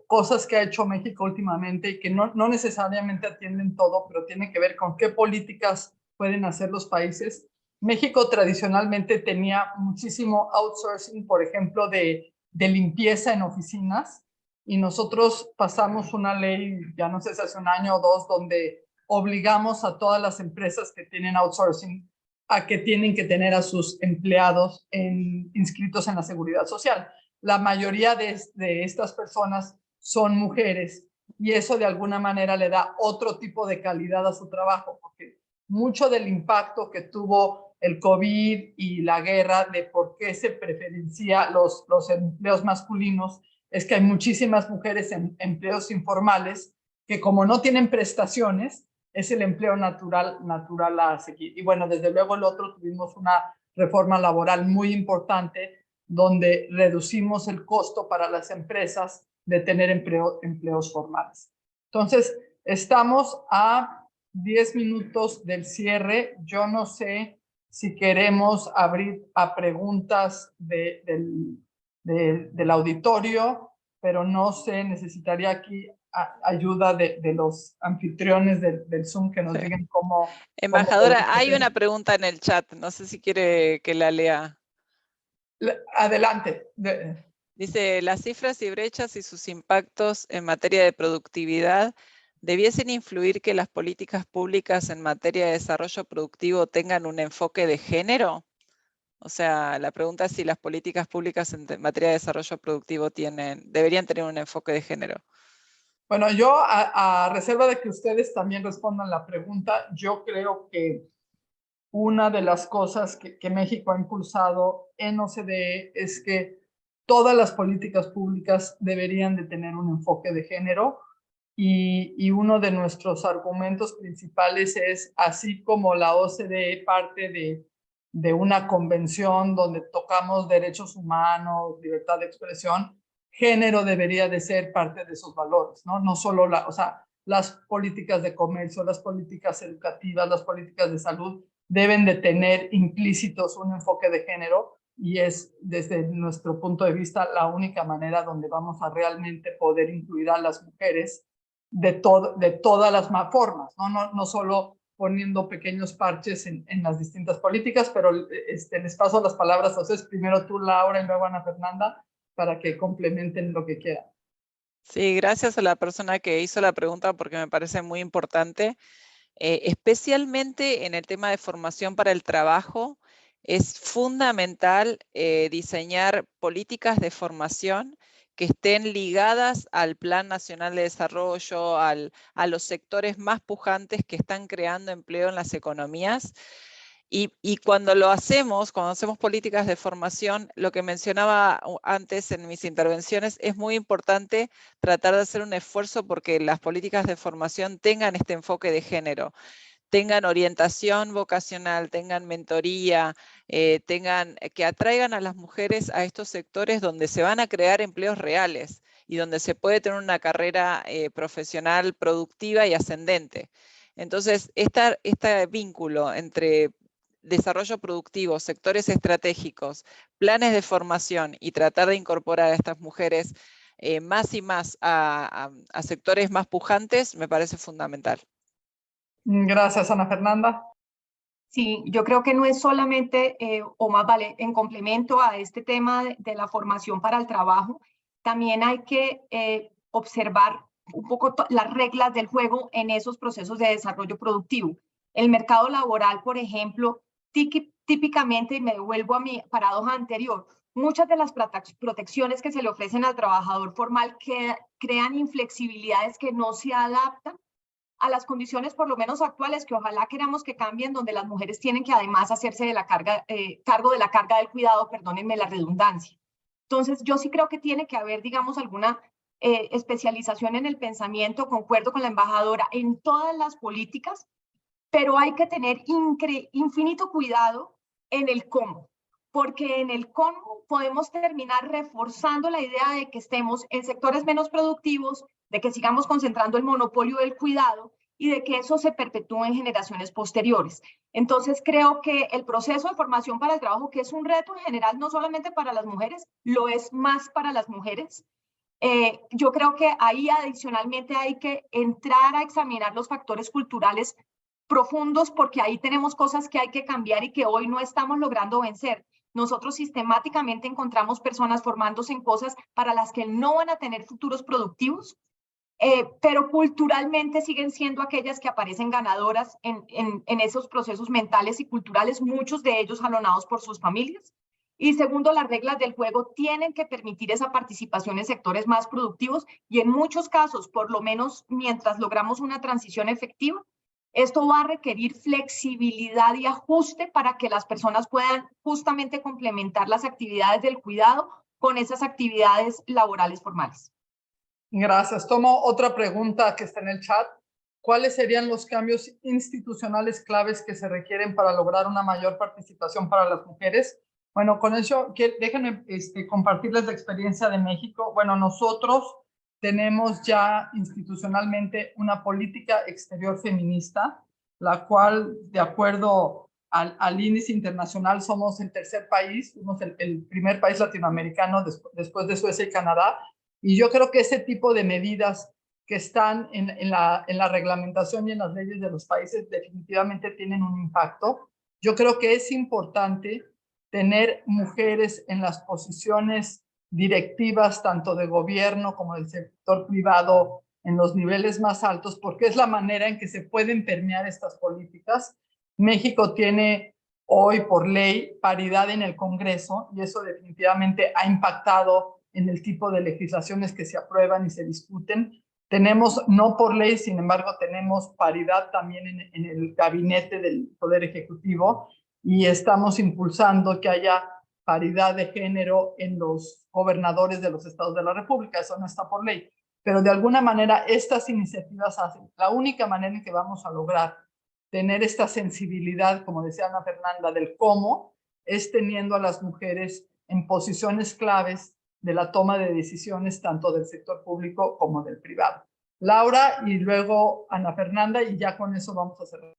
cosas que ha hecho México últimamente y que no necesariamente atienden todo, pero tienen que ver con qué políticas pueden hacer los países. México tradicionalmente tenía muchísimo outsourcing, por ejemplo, de limpieza en oficinas, y nosotros pasamos una ley, ya no sé si hace un año o dos, donde obligamos a todas las empresas que tienen outsourcing a que tienen que tener a sus empleados inscritos en la Seguridad Social. La mayoría de estas personas son mujeres, y eso de alguna manera le da otro tipo de calidad a su trabajo, porque mucho del impacto que tuvo el COVID y la guerra de por qué se preferencia los empleos masculinos es que hay muchísimas mujeres en empleos informales que, como no tienen prestaciones, es el empleo natural a seguir. Y bueno, desde luego el otro, tuvimos una reforma laboral muy importante donde reducimos el costo para las empresas de tener empleos formales. Entonces, estamos a 10 minutos del cierre. Yo no sé si queremos abrir a preguntas del auditorio, pero no sé, necesitaría aquí ayuda de los anfitriones del Zoom que nos digan cómo... Embajadora, hay una pregunta en el chat, no sé si quiere que la lea. Adelante. Dice, las cifras y brechas y sus impactos en materia de productividad debiesen influir que las políticas públicas en materia de desarrollo productivo tengan un enfoque de género. O sea, la pregunta es si las políticas públicas en materia de desarrollo productivo deberían tener un enfoque de género. Bueno, yo a reserva de que ustedes también respondan la pregunta, yo creo que una de las cosas que México ha impulsado en OCDE es que todas las políticas públicas deberían de tener un enfoque de género, y uno de nuestros argumentos principales es, así como la OCDE parte de una convención donde tocamos derechos humanos, libertad de expresión, género debería de ser parte de esos valores, ¿no? No solo o sea, las políticas de comercio, las políticas educativas, las políticas de salud deben de tener implícitos un enfoque de género, y es, desde nuestro punto de vista, la única manera donde vamos a realmente poder incluir a las mujeres de todas las formas, ¿no? No solo poniendo pequeños parches en las distintas políticas, pero les paso las palabras a ustedes, primero tú, Laura, y luego Ana Fernanda, para que complementen lo que quieran. Sí, gracias a la persona que hizo la pregunta porque me parece muy importante. Especialmente en el tema de formación para el trabajo, es fundamental diseñar políticas de formación que estén ligadas al Plan Nacional de Desarrollo, a los sectores más pujantes que están creando empleo en las economías. Y cuando lo hacemos, cuando hacemos políticas de formación, lo que mencionaba antes en mis intervenciones, es muy importante tratar de hacer un esfuerzo porque las políticas de formación tengan este enfoque de género, tengan orientación vocacional, tengan mentoría, que atraigan a las mujeres a estos sectores donde se van a crear empleos reales y donde se puede tener una carrera profesional productiva y ascendente. Entonces, este vínculo entre desarrollo productivo, sectores estratégicos, planes de formación y tratar de incorporar a estas mujeres más y más a sectores más pujantes me parece fundamental. Gracias, Ana Fernanda. Sí, yo creo que no es solamente, o más vale, en complemento a este tema de la formación para el trabajo, también hay que observar un poco las reglas del juego en esos procesos de desarrollo productivo. El mercado laboral, por ejemplo, típicamente, y me devuelvo a mi paradoja anterior, muchas de las protecciones que se le ofrecen al trabajador formal crean inflexibilidades que no se adaptan a las condiciones por lo menos actuales, que ojalá queramos que cambien, donde las mujeres tienen que además hacerse de la cargo de la carga del cuidado, perdónenme la redundancia. Entonces, yo sí creo que tiene que haber, digamos, alguna especialización en el pensamiento, concuerdo con la embajadora, en todas las políticas, pero hay que tener infinito cuidado en el cómo, porque en el cómo podemos terminar reforzando la idea de que estemos en sectores menos productivos, de que sigamos concentrando el monopolio del cuidado y de que eso se perpetúe en generaciones posteriores. Entonces creo que el proceso de formación para el trabajo, que es un reto en general no solamente para las mujeres, lo es más para las mujeres. Yo creo que ahí adicionalmente hay que entrar a examinar los factores culturales profundos, porque ahí tenemos cosas que hay que cambiar y que hoy no estamos logrando vencer. Nosotros sistemáticamente encontramos personas formándose en cosas para las que no van a tener futuros productivos, pero culturalmente siguen siendo aquellas que aparecen ganadoras en esos procesos mentales y culturales, muchos de ellos jalonados por sus familias. Y segundo, las reglas del juego tienen que permitir esa participación en sectores más productivos y en muchos casos, por lo menos mientras logramos una transición efectiva, esto va a requerir flexibilidad y ajuste para que las personas puedan justamente complementar las actividades del cuidado con esas actividades laborales formales. Gracias. Tomo otra pregunta que está en el chat. ¿Cuáles serían los cambios institucionales claves que se requieren para lograr una mayor participación para las mujeres? Bueno, con eso déjenme compartirles la experiencia de México. Bueno, nosotros tenemos ya institucionalmente una política exterior feminista, la cual, de acuerdo al índice internacional, somos el tercer país, somos el primer país latinoamericano después de Suecia y Canadá. Y yo creo que ese tipo de medidas que están en la reglamentación y en las leyes de los países definitivamente tienen un impacto. Yo creo que es importante tener mujeres en las posiciones directivas, tanto de gobierno como del sector privado, en los niveles más altos, porque es la manera en que se pueden permear estas políticas. México tiene hoy por ley paridad en el Congreso y eso definitivamente ha impactado en el tipo de legislaciones que se aprueban y se discuten. Tenemos, no por ley, sin embargo, tenemos paridad también en el gabinete del Poder Ejecutivo y estamos impulsando que haya paridad de género en los gobernadores de los estados de la República. Eso no está por ley, pero de alguna manera estas iniciativas hacen. La única manera en que vamos a lograr tener esta sensibilidad, como decía Ana Fernanda, del cómo, es teniendo a las mujeres en posiciones claves de la toma de decisiones tanto del sector público como del privado. Laura y luego Ana Fernanda y ya con eso vamos a cerrar.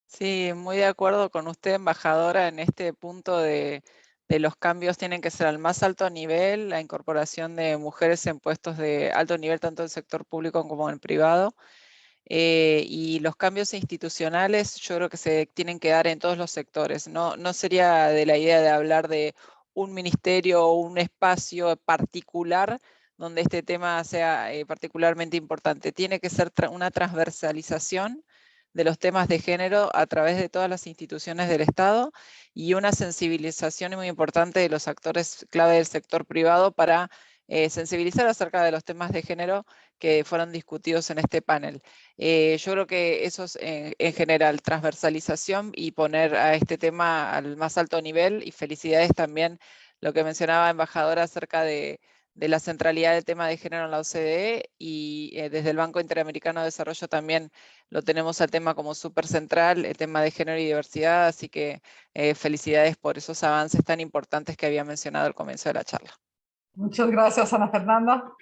Sí, muy de acuerdo con usted, embajadora, en este punto de los cambios tienen que ser al más alto nivel, la incorporación de mujeres en puestos de alto nivel tanto en el sector público como en el privado. y los cambios institucionales yo creo que se tienen que dar en todos los sectores. No sería de la idea de hablar de un ministerio o un espacio particular donde este tema sea particularmente importante. Tiene que ser una transversalización de los temas de género a través de todas las instituciones del Estado y una sensibilización muy importante de los actores clave del sector privado para sensibilizar acerca de los temas de género que fueron discutidos en este panel. Yo creo que eso es en general, transversalización y poner a este tema al más alto nivel, y felicidades también lo que mencionaba embajadora acerca de la centralidad del tema de género en la OCDE, y desde el Banco Interamericano de Desarrollo también lo tenemos al tema como súper central, el tema de género y diversidad, así que felicidades por esos avances tan importantes que había mencionado al comienzo de la charla. Muchas gracias, Ana Fernanda.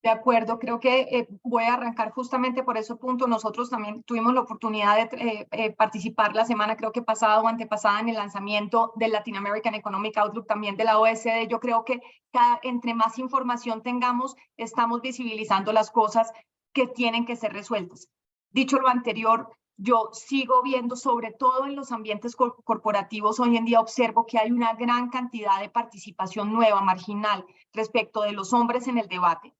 De acuerdo, creo que voy a arrancar justamente por ese punto. Nosotros también tuvimos la oportunidad de participar la semana, creo que pasada o antepasada, en el lanzamiento del Latin American Economic Outlook, también de la OSD. Yo creo que entre más información tengamos, estamos visibilizando las cosas que tienen que ser resueltas. Dicho lo anterior, yo sigo viendo, sobre todo en los ambientes corporativos, hoy en día observo que hay una gran cantidad de participación nueva, marginal, respecto de los hombres en el debate.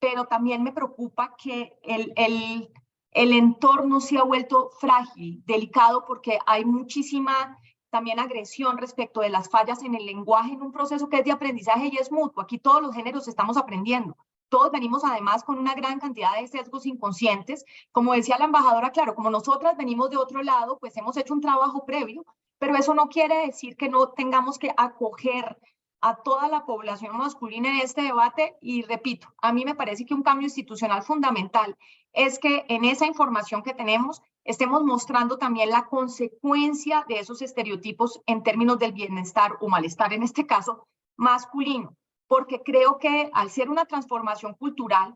Pero también me preocupa que el entorno se ha vuelto frágil, delicado, porque hay muchísima también agresión respecto de las fallas en el lenguaje, en un proceso que es de aprendizaje y es mutuo. Aquí todos los géneros estamos aprendiendo. Todos venimos además con una gran cantidad de sesgos inconscientes. Como decía la embajadora, claro, como nosotras venimos de otro lado, pues hemos hecho un trabajo previo, pero eso no quiere decir que no tengamos que acoger a toda la población masculina en este debate. Y repito, a mí me parece que un cambio institucional fundamental es que en esa información que tenemos estemos mostrando también la consecuencia de esos estereotipos en términos del bienestar o malestar, en este caso masculino, porque creo que al ser una transformación cultural,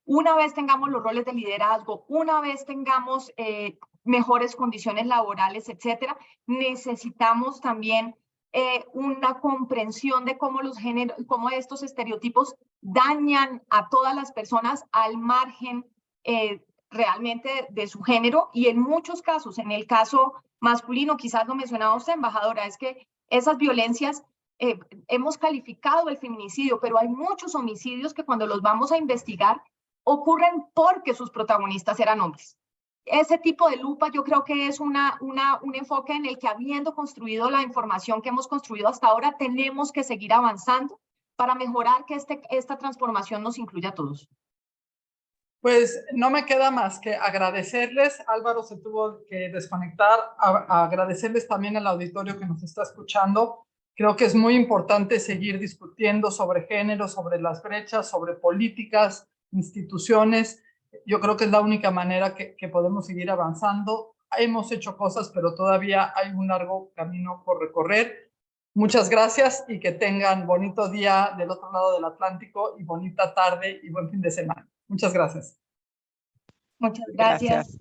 una vez tengamos los roles de liderazgo, una vez tengamos mejores condiciones laborales, etcétera, necesitamos también una comprensión de cómo los géneros, cómo estos estereotipos dañan a todas las personas al margen realmente de su género. Y en muchos casos, en el caso masculino, quizás lo mencionaba usted, embajadora, es que esas violencias, hemos calificado el feminicidio, pero hay muchos homicidios que cuando los vamos a investigar ocurren porque sus protagonistas eran hombres. Ese tipo de lupa yo creo que es un enfoque en el que, habiendo construido la información que hemos construido hasta ahora, tenemos que seguir avanzando para mejorar que esta transformación nos incluya a todos. Pues no me queda más que agradecerles. Álvaro se tuvo que desconectar. Agradecerles también al auditorio que nos está escuchando. Creo que es muy importante seguir discutiendo sobre género, sobre las brechas, sobre políticas, instituciones. Yo creo que es la única manera que podemos seguir avanzando. Hemos hecho cosas, pero todavía hay un largo camino por recorrer. Muchas gracias y que tengan bonito día del otro lado del Atlántico y bonita tarde y buen fin de semana. Muchas gracias. Muchas gracias. Gracias.